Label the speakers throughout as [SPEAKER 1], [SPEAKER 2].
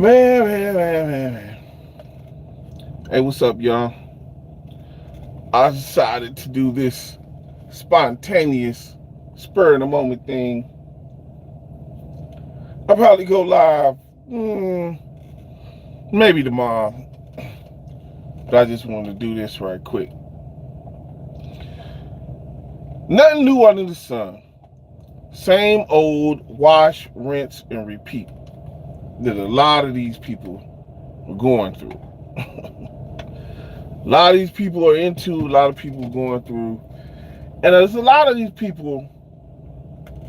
[SPEAKER 1] Man. Hey, what's up, y'all? I decided to do this spontaneous, spur of the moment thing. I'll probably go live, maybe tomorrow, but I just wanted to do this right quick. Nothing new under the sun. Same old wash, rinse, and repeat that a lot of these people are going through. A lot of these people are into, a lot of people are going through. And there's a lot of these people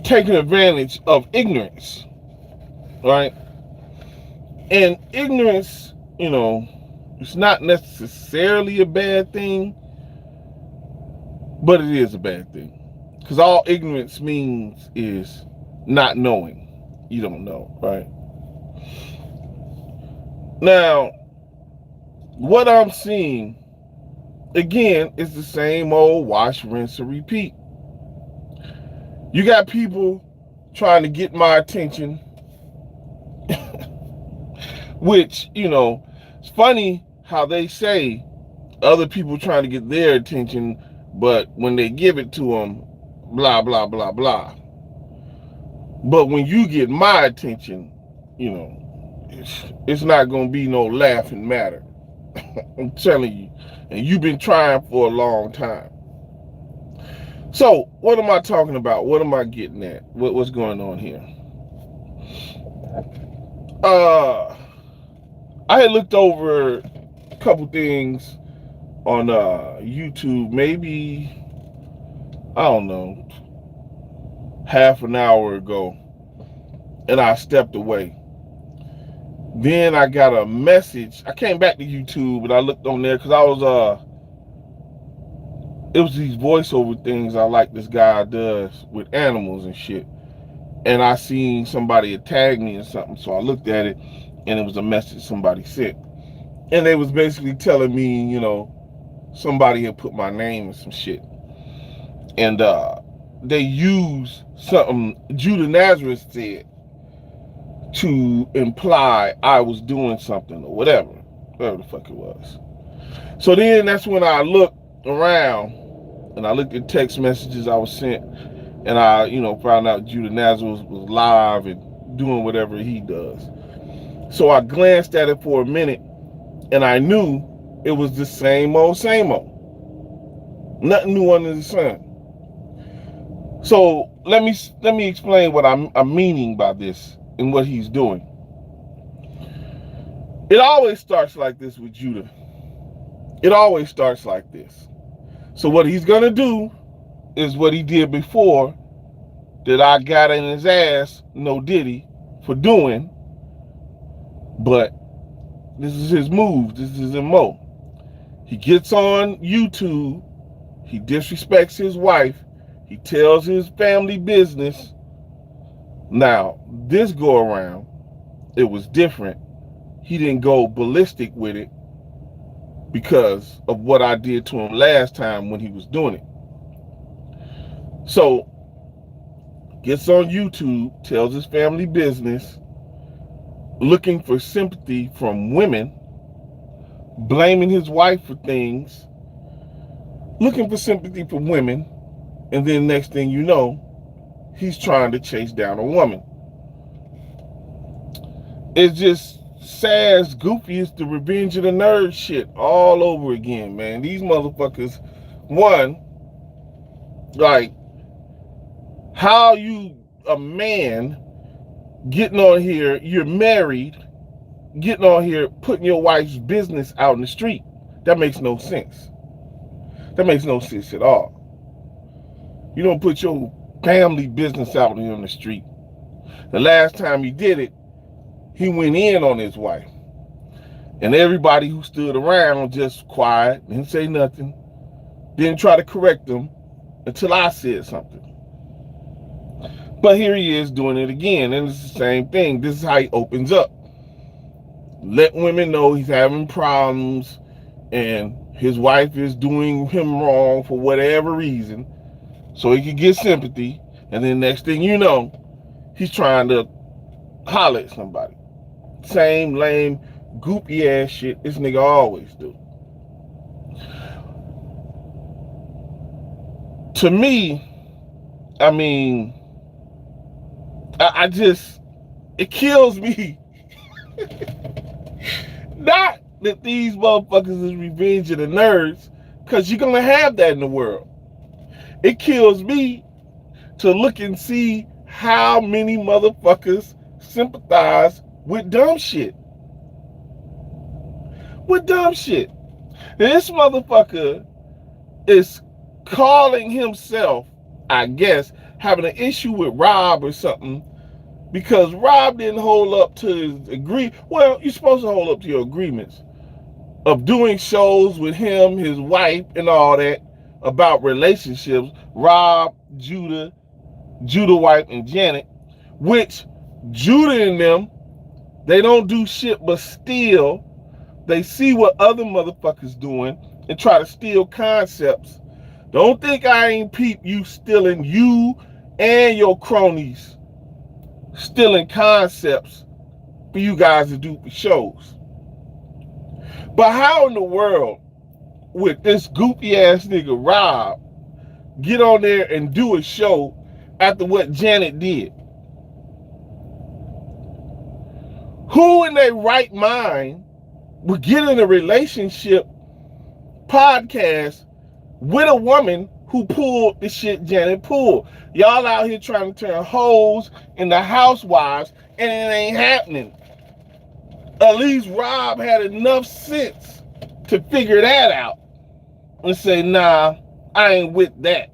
[SPEAKER 1] taking advantage of ignorance, right? And ignorance, it's not necessarily a bad thing, but it is a bad thing. Because all ignorance means is not knowing. You don't know, right? Now, what I'm seeing, again, is the same old wash, rinse, and repeat. You got people trying to get my attention, which, it's funny how they say other people trying to get their attention, but when they give it to them, blah, blah, blah, blah. But when you get my attention, it's not going to be no laughing matter. I'm telling you. And you've been trying for a long time. So, what am I talking about? What am I getting at? What's going on here? I had looked over a couple things on YouTube, maybe, I don't know, half an hour ago, and I stepped away. Then I got a message. I came back to YouTube and I looked on there because it was these voiceover things I like this guy does with animals and shit. And I seen somebody had tagged me or something, so I looked at it and it was a message somebody sent. And they was basically telling me, somebody had put my name in some shit. And they used something Judah Nazareth said to imply I was doing something or whatever the fuck it was. So then that's when I looked around and I looked at text messages I was sent, and I, found out Judah Nazareth was live and doing whatever he does. So I glanced at it for a minute and I knew it was the same old. Nothing new under the sun. So let me explain what I'm meaning by this and what he's doing. It always starts like this with Judah. It always starts like this. So what he's going to do is what he did before that I got in his ass, no diddy, for doing. But this is his move. This is his MO. He gets on YouTube. He disrespects his wife. He tells his family business. Now, this go around, it was different. He didn't go ballistic with it because of what I did to him last time when he was doing it. So, gets on YouTube, tells his family business, looking for sympathy from women, blaming his wife for things, looking for sympathy from women, and then next thing you know, he's trying to chase down a woman. It's just sad, goofy. It's the Revenge of the Nerd shit all over again, man. These motherfuckers, one, like, how you, a man, getting on here, you're married, getting on here, putting your wife's business out in the street. That makes no sense. That makes no sense at all. You don't put your family business out here on the street. The last time he did it, he went in on his wife. And everybody who stood around just quiet, didn't say nothing, didn't try to correct him until I said something. But here he is doing it again, and it's the same thing. This is how he opens up. Let women know he's having problems and his wife is doing him wrong for whatever reason, so he can get sympathy. And then next thing you know, he's trying to holler at somebody. same lame, goopy ass shit this nigga always do. To me, I mean, I just, it kills me. Not that these motherfuckers is revenge of the nerds, because you're going to have that in the world. It kills me to look and see how many motherfuckers sympathize with dumb shit. With dumb shit. This motherfucker is calling himself, I guess, having an issue with Rob or something, because Rob didn't hold up to his well, you're supposed to hold up to your agreements of doing shows with him, his wife, and all that about relationships. Rob, Judah wife, and Janet, which Judah and them, they don't do shit but steal. They see what other motherfuckers doing and try to steal concepts. Don't think I ain't peep you stealing, you and your cronies stealing concepts for you guys to do for shows. But how in the world would this goofy ass nigga Rob get on there and do a show after what Janet did? Who in their right mind would get in a relationship podcast with a woman who pulled the shit Janet pulled? Y'all out here trying to turn hoes into housewives, and it ain't happening. At least Rob had enough sense to figure that out and say, nah, I ain't with that.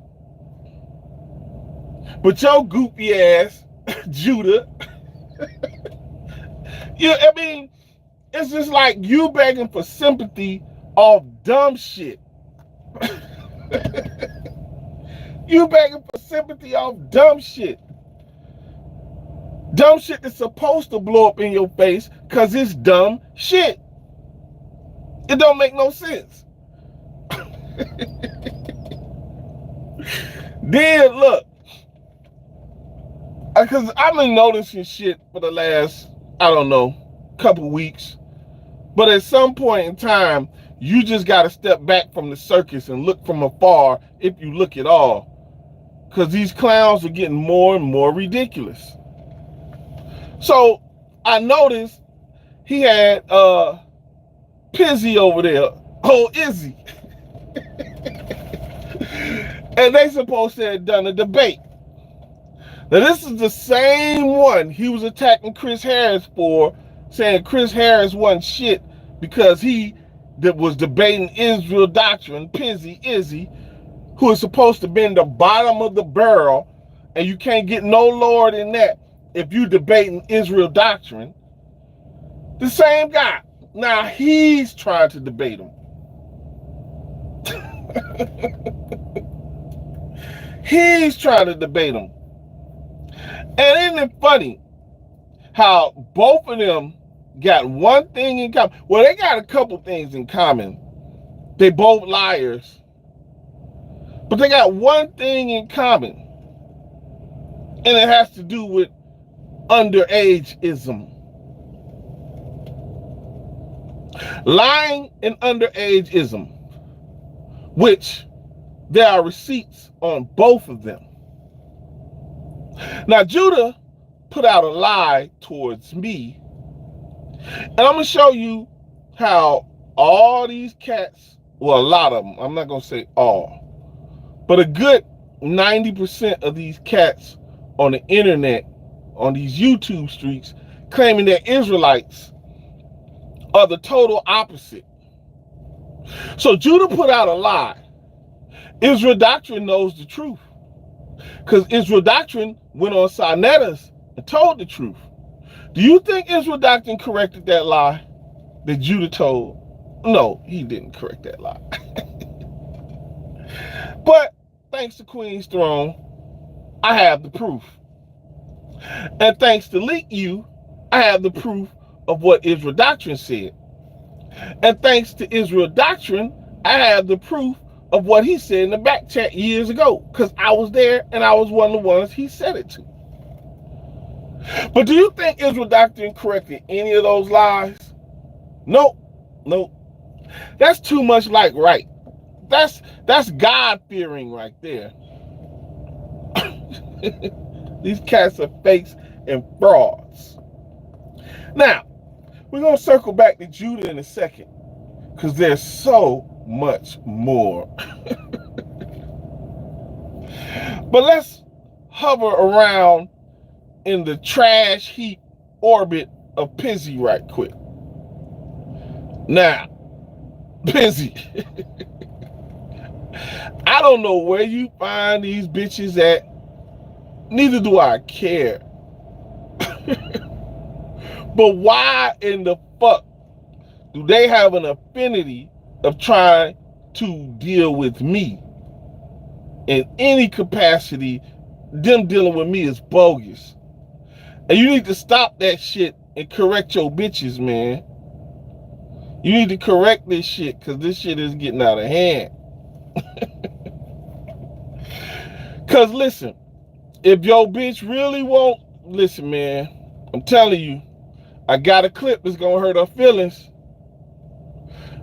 [SPEAKER 1] But your goofy ass, Judah, I mean, it's just like you begging for sympathy off dumb shit. You begging for sympathy off dumb shit. Dumb shit that's supposed to blow up in your face because it's dumb shit. It don't make no sense. Then look, because I've been noticing shit for the last, I don't know, couple weeks. But at some point in time, you just got to step back from the circus and look from afar, if you look at all. Because these clowns are getting more and more ridiculous. So I noticed he had Pizzy over there, Izzy. And they supposed to have done a debate. Now this is the same one he was attacking Chris Harris for, saying Chris Harris wasn't shit because he was debating Israel doctrine, Izzy, who is supposed to be in the bottom of the barrel, and you can't get no lower than that if you debating Israel doctrine. The same guy. Now he's trying to debate him. He's trying to debate him. And isn't it funny how both of them got one thing in common? Well, they got a couple things in common. They both liars. But they got one thing in common. And it has to do with underageism. Lying and underageism, which there are receipts on both of them. Now, Judah put out a lie towards me, and I'm going to show you how all these cats, well, a lot of them, I'm not going to say all, but a good 90% of these cats on the internet, on these YouTube streets, claiming they're Israelites, are the total opposite. So Judah put out a lie. Israel Doctrine knows the truth, because Israel Doctrine went on Sarnetta's and told the truth. Do you think Israel Doctrine corrected that lie that Judah told? No, he didn't correct that lie. But thanks to Queen's Throne, I have the proof. And thanks to Leak You, I have the proof of what Israel Doctrine said. And thanks to Israel Doctrine, I have the proof of what he said in the back chat years ago, because I was there and I was one of the ones he said it to. But do you think Israel doctrine corrected any of those lies? Nope. Nope. That's too much like right. That's God fearing right there. These cats are fakes and frauds. Now, we're gonna circle back to Judah in a second, because there's so much more. But let's hover around in the trash heap orbit of Pizzy right quick. Now, Pizzy, I don't know where you find these bitches at. Neither do I care. But why in the fuck do they have an affinity of trying to deal with me? In any capacity, them dealing with me is bogus. And you need to stop that shit and correct your bitches, man. You need to correct this shit, because this shit is getting out of hand. Because listen, if your bitch really won't, listen, man, I'm telling you, I got a clip that's going to hurt her feelings.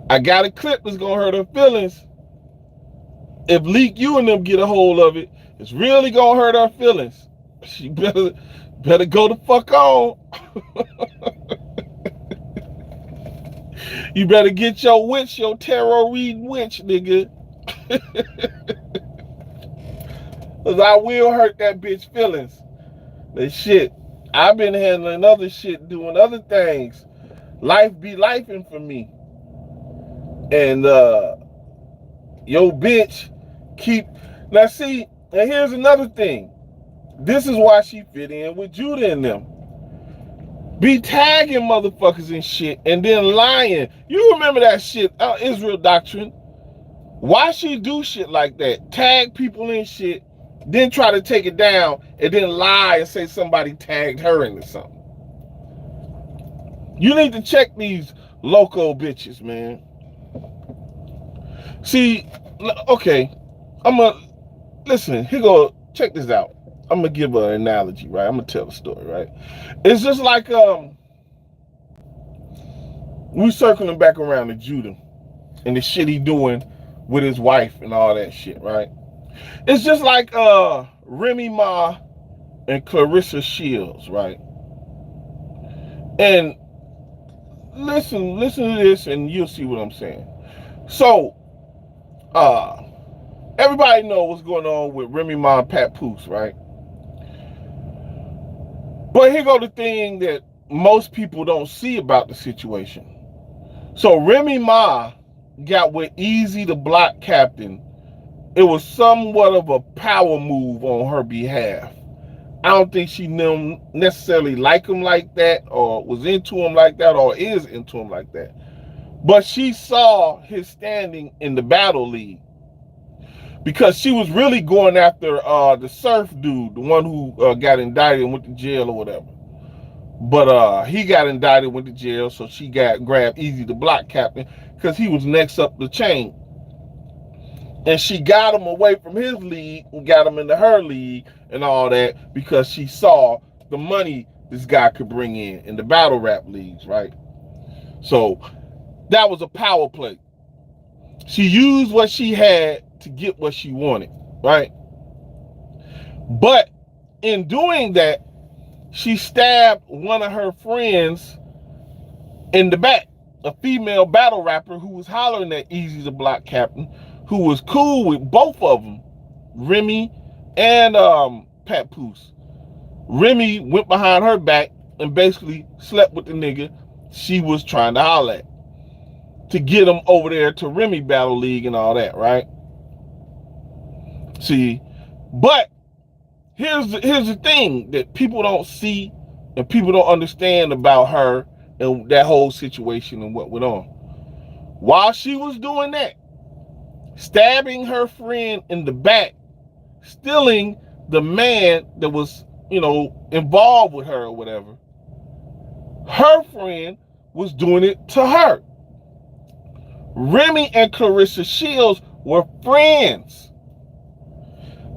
[SPEAKER 1] I got a clip that's going to hurt her feelings. If Leak you and them get a hold of it, it's really going to hurt her feelings. She better go the fuck on. You better get your witch, your tarot read witch, nigga. Because I will hurt that bitch feelings. That shit, I've been handling other shit, doing other things. Life be lifing for me. And yo bitch keep, now see, and here's another thing. This is why she fit in with Judah and them. Be tagging motherfuckers and shit and then lying. You remember that shit, Israel doctrine. Why she do shit like that? Tag people in shit, then try to take it down, and then lie and say somebody tagged her into something. You need to check these loco bitches, man. See, okay, listen, here go, check this out. I'm gonna give an analogy, right? I'm gonna tell a story, right? It's just like, we circling back around to Judah and the shit he doing with his wife and all that shit, right? It's just like Remy Ma and Clarissa Shields, right? And listen to this and you'll see what I'm saying. So, everybody know what's going on with Remy Ma and Pat Poose, right? But here go the thing that most people don't see about the situation. So Remy Ma got with Easy the Block Captain. It was somewhat of a power move on her behalf. I don't think she necessarily like him like that, or was into him like that, or is into him like that. But she saw his standing in the battle league, because she was really going after the surf dude, the one who got indicted and went to jail or whatever. But he got indicted, went to jail, so she grabbed Easy the Block Captain because he was next up the chain. And she got him away from his league and got him into her league and all that, because she saw the money this guy could bring in the battle rap leagues, right? So that was a power play. She used what she had to get what she wanted, right? But in doing that, she stabbed one of her friends in the back, a female battle rapper who was hollering at Easy the Block Captain, who was cool with both of them, Remy and Pat Poose. Remy went behind her back and basically slept with the nigga she was trying to holler at, to get him over there to Remy Battle League and all that, right? See, but here's the thing that people don't see and people don't understand about her and that whole situation and what went on. While she was doing that, stabbing her friend in the back, stealing the man that was, involved with her or whatever, her friend was doing it to her. Remy and Clarissa Shields were friends.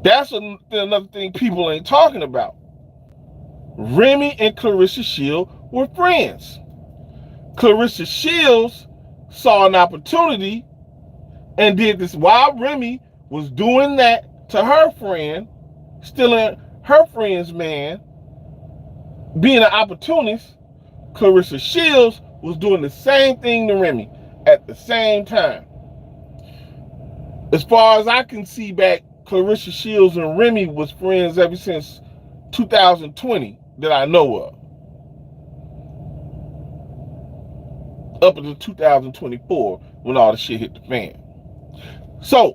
[SPEAKER 1] That's another thing people ain't talking about. Remy and Clarissa Shields were friends. Clarissa Shields saw an opportunity and did this while Remy was doing that to her friend, stealing her friend's man, being an opportunist. Clarissa Shields was doing the same thing to Remy at the same time. As far as I can see back, Clarissa Shields and Remy was friends ever since 2020 that I know of. Up until 2024 when all the shit hit the fan. So,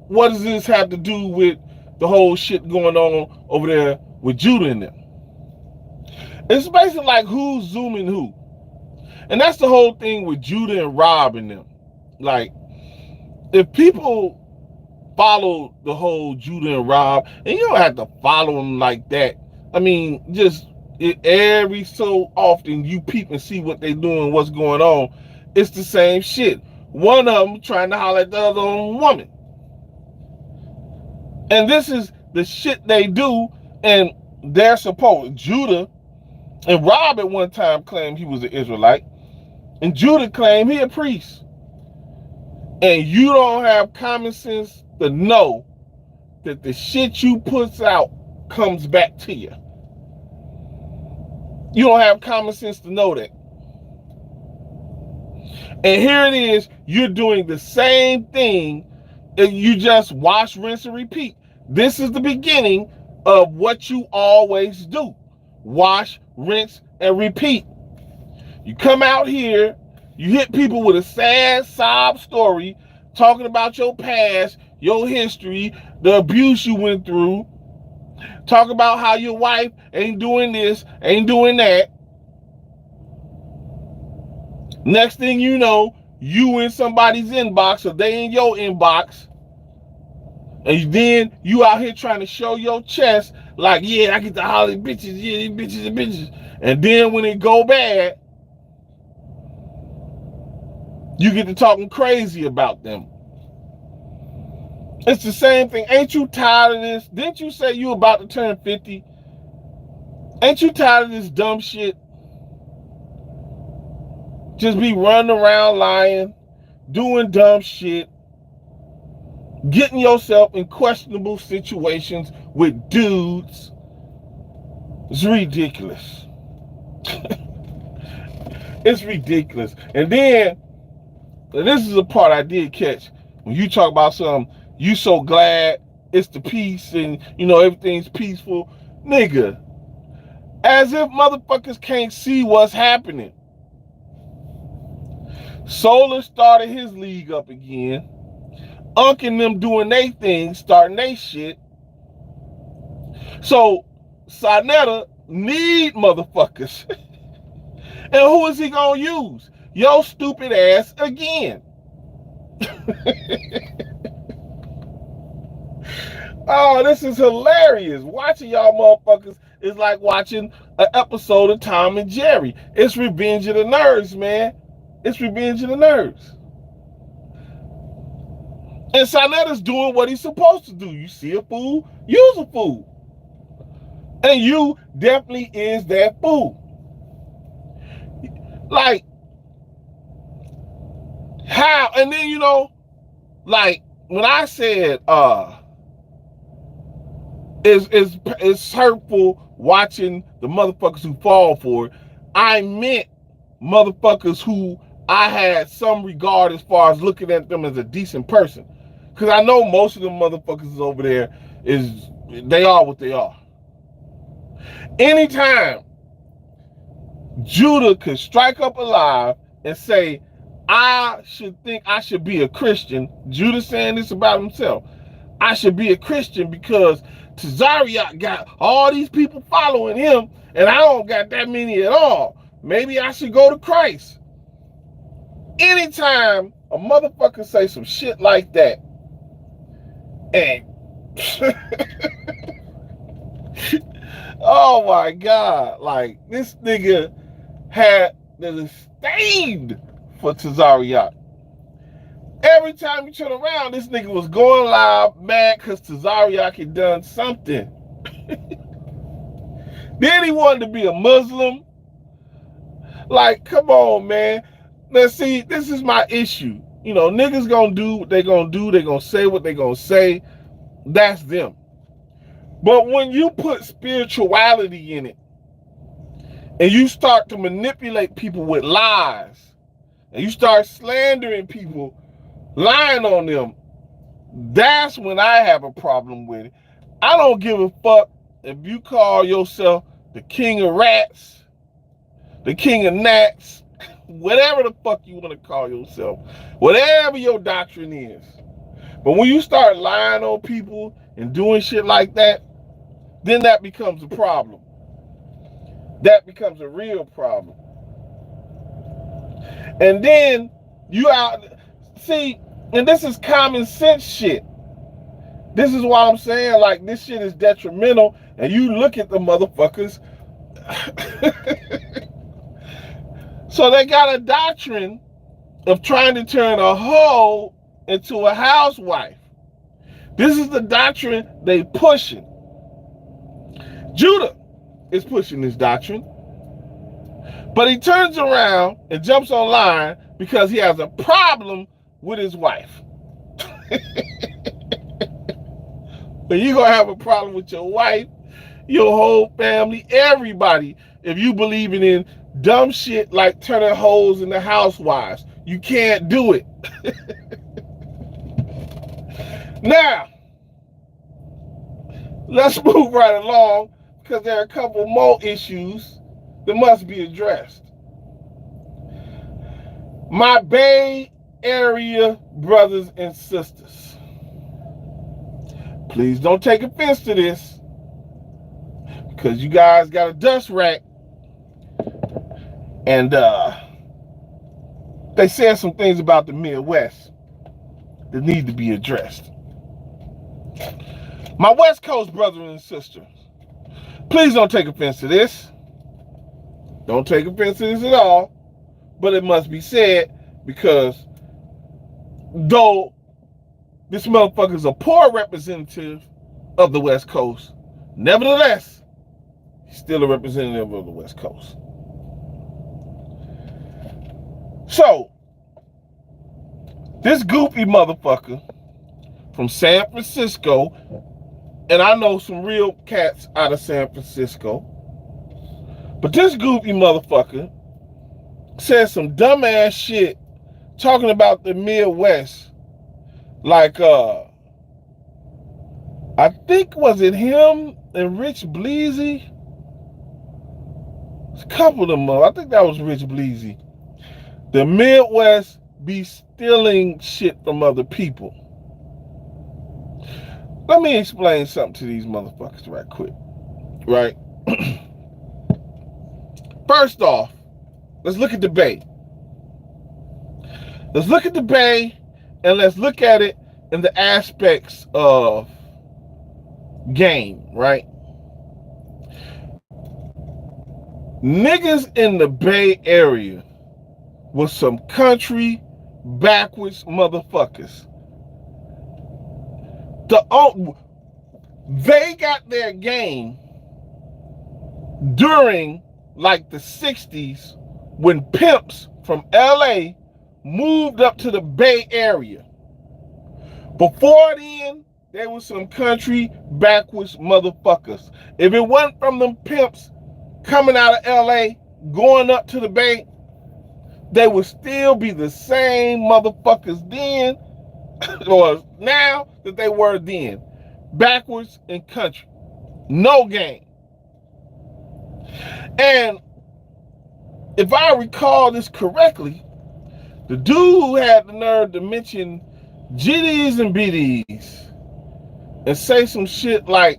[SPEAKER 1] what does this have to do with the whole shit going on over there with Judah and them? It's basically like who's zooming who. And that's the whole thing with Judah and Rob and them. Like, if people follow the whole Judah and Rob, and you don't have to follow them like that. I mean, just every so often you peep and see what they doing, what's going on. It's the same shit. One of them trying to holler at the other woman. And this is the shit they do, and they're supposed. Judah and Rob at one time claimed he was an Israelite, and Judah claimed he a priest. And you don't have common sense to know that the shit you puts out comes back to you. You don't have common sense to know that. And here it is, you're doing the same thing, and you just wash, rinse, and repeat. This is the beginning of what you always do. Wash, rinse, and repeat. You come out here, you hit people with a sad sob story, talking about your past, your history, the abuse you went through. Talk about how your wife ain't doing this, ain't doing that. Next thing you know, you in somebody's inbox or they in your inbox. And then you out here trying to show your chest like, yeah, I get to holler at bitches, yeah, these bitches and bitches. And then when it go bad, you get to talking crazy about them. It's the same thing. Ain't you tired of this? Didn't you say you about to turn 50? Ain't you tired of this dumb shit? Just be running around lying, doing dumb shit, getting yourself in questionable situations with dudes. It's ridiculous. It's ridiculous. And then, this is the part I did catch. When you talk about something, you so glad it's the peace and, you know, everything's peaceful. Nigga, as if motherfuckers can't see what's happening. Solar started his league up again. Unc and them doing their thing, starting their shit. So, Sonetta need motherfuckers. And who is he gonna use? Your stupid ass again. Oh, this is hilarious. Watching y'all motherfuckers is like watching an episode of Tom and Jerry. It's Revenge of the Nerds, man. It's Revenge of the Nerds. And Sonetta's doing what he's supposed to do. You see a fool, use a fool. And you definitely is that fool. Like, how? And then, you know, like, when I said, it's hurtful watching the motherfuckers who fall for it, I meant motherfuckers who I had some regard as far as looking at them as a decent person. Because I know most of them motherfuckers over there they are what they are. Anytime Judah could strike up alive and say, I should be a Christian. Judah saying this about himself. I should be a Christian because Tazariak got all these people following him and I don't got that many at all. Maybe I should go to Christ. Anytime a motherfucker say some shit like that, and oh my God, like this nigga had the disdain for Tazariak. Every time you turn around, this nigga was going live mad because Tazariak had done something. Then he wanted to be a Muslim. Like, come on, man. Now, see, this is my issue. You know, niggas gonna do what they gonna do. They gonna say what they gonna say. That's them. But when you put spirituality in it, and you start to manipulate people with lies, and you start slandering people, lying on them, that's when I have a problem with it. I don't give a fuck if you call yourself the king of rats, the king of gnats, whatever the fuck you want to call yourself, whatever your doctrine is. But when you start lying on people and doing shit like that, then that becomes a problem. That becomes a real problem. And then you out, see, and this is common sense shit. This is why I'm saying, like, this shit is detrimental. And you look at the motherfuckers. So they got a doctrine of trying to turn a hoe into a housewife. This is the doctrine they pushing. Judah is pushing this doctrine. But he turns around and jumps online because he has a problem with his wife. But you're going to have a problem with your wife, your whole family, everybody, if you believing in dumb shit like turning hoes into housewives. You can't do it. Now, let's move right along because there are a couple more issues that must be addressed. My Bay Area brothers and sisters, please don't take offense to this because you guys got a dust rack and they said some things about the Midwest that need to be addressed. My West Coast brothers and sisters, please don't take offense to this. Don't take offense to this at all, but it must be said because though this motherfucker is a poor representative of the West Coast, nevertheless, he's still a representative of the West Coast. So, this goofy motherfucker from San Francisco, and I know some real cats out of San Francisco, but this goofy motherfucker said some dumbass shit talking about the Midwest. Like, I think, was it him and Rich Bleezy? A couple of them, I think that was Rich Bleezy. The Midwest be stealing shit from other people. Let me explain something to these motherfuckers right quick. Right? First off, let's look at the Bay. Let's look at the Bay and let's look at it in the aspects of game, right? Niggas in the Bay Area was some country backwards motherfuckers. They got their game during like the 60s when pimps from LA moved up to the Bay Area. Before then, there was some country backwards motherfuckers. If it wasn't from them pimps coming out of LA going up to the Bay, they would still be the same motherfuckers then or now that they were then. Backwards in country. No game. And if I recall this correctly, the dude who had the nerve to mention GDs and BDs and say some shit like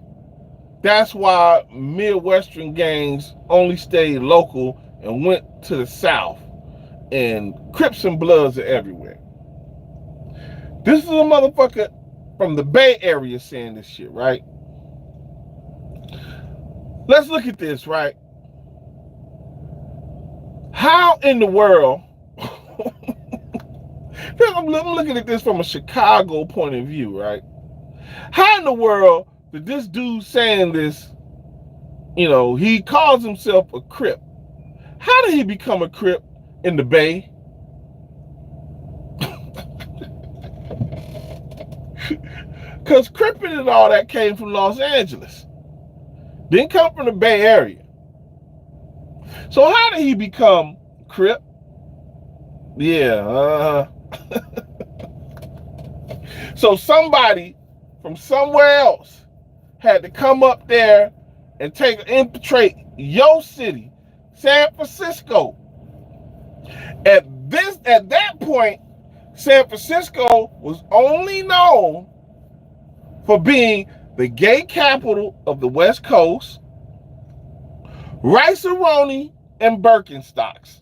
[SPEAKER 1] that's why Midwestern gangs only stayed local and went to the South and Crips and Bloods are everywhere. This is a motherfucker from the Bay Area saying this shit, right? Let's look at this, right? How in the world, I'm looking at this from a Chicago point of view, right? How in the world did this dude saying this, he calls himself a Crip. How did he become a Crip in the Bay? Because Crippin' and all that came from Los Angeles. Didn't come from the Bay Area. So how did he become Crip? Yeah, So somebody from somewhere else had to come up there and infiltrate your city, San Francisco. At that point, San Francisco was only known for being the gay capital of the West Coast, Rice-A-Roni, and Birkenstocks.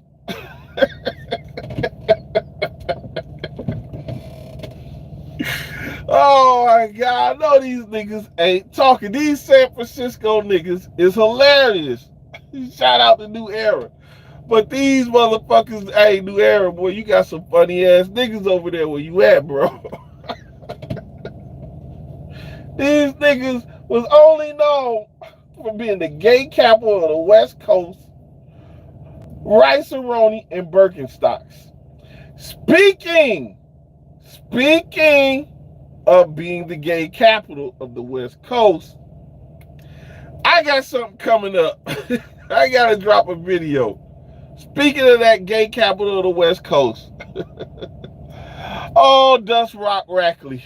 [SPEAKER 1] Oh my God, I know these niggas ain't talking. These San Francisco niggas is hilarious. Shout out to New Era. But these motherfuckers, hey, New Era, boy, you got some funny ass niggas over there where you at, bro. These niggas was only known for being the gay capital of the West Coast, Rice-A-Roni, and Birkenstocks. Speaking of being the gay capital of the West Coast, I got something coming up. I gotta drop a video. Speaking of that gay capital of the West Coast. Oh, Dust Rock Rackley.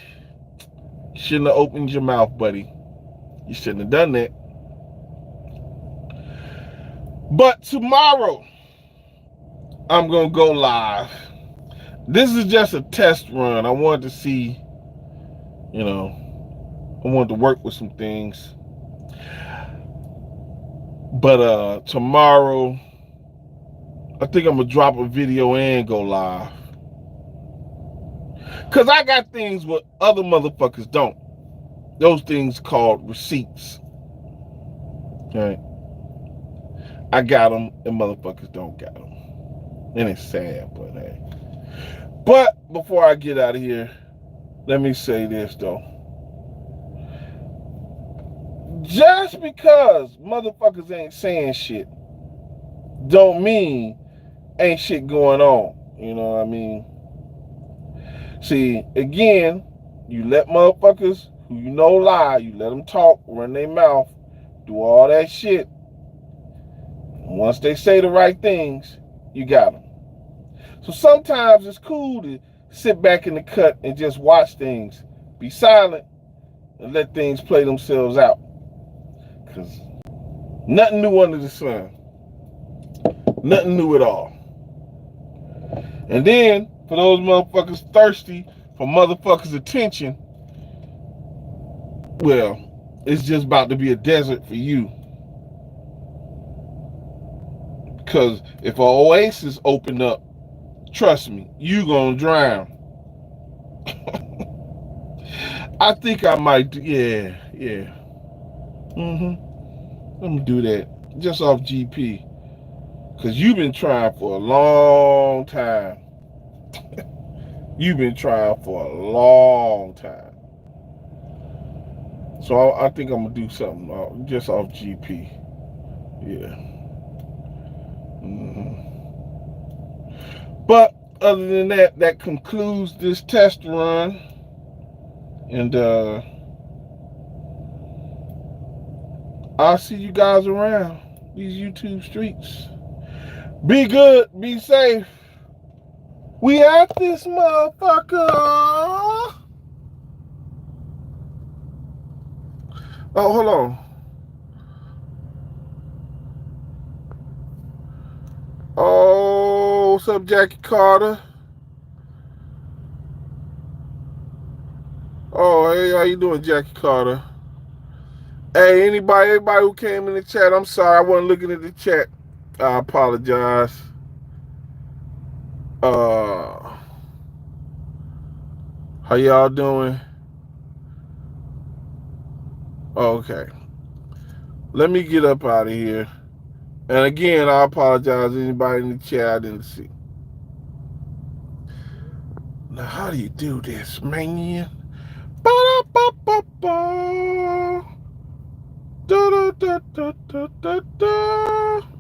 [SPEAKER 1] You shouldn't have opened your mouth, buddy. You shouldn't have done that. But tomorrow, I'm gonna go live. This is just a test run. I wanted to see, I wanted to work with some things. But tomorrow, I think I'm gonna drop a video and go live. Cause I got things what other motherfuckers don't. Those things called receipts. Right? I got them and motherfuckers don't got them. And it's sad, but hey. But before I get out of here, let me say this though. Just because motherfuckers ain't saying shit don't mean ain't shit going on. You know what I mean? See, again, you let motherfuckers who lie, you let them talk, run their mouth, do all that shit. Once they say the right things, you got them. So sometimes it's cool to sit back in the cut and just watch things, be silent, and let things play themselves out. Because nothing new under the sun. Nothing new at all. And then, for those motherfuckers thirsty for motherfuckers' attention, well, it's just about to be a desert for you. Because if an oasis open up, trust me, you gonna drown. I think I might do, yeah. Let me do that. Just off GP. Because you've been trying for a long time. You've been trying for a long time. So I think I'm going to do something just off GP. Yeah. But other than that, that concludes this test run. And I'll see you guys around these YouTube streets. Be good, be safe. We at this motherfucker. Oh, hold on. Oh, what's up, Jackie Carter? Oh, hey, how you doing, Jackie Carter? Hey, everybody who came in the chat, I'm sorry, I wasn't looking at the chat. I apologize. How y'all doing? Okay. Let me get up out of here. And again, I apologize to anybody in the chat I didn't see. Now, how do you do this, man? Ba-da-ba-ba-ba. Da, da, da, da, da, da, da.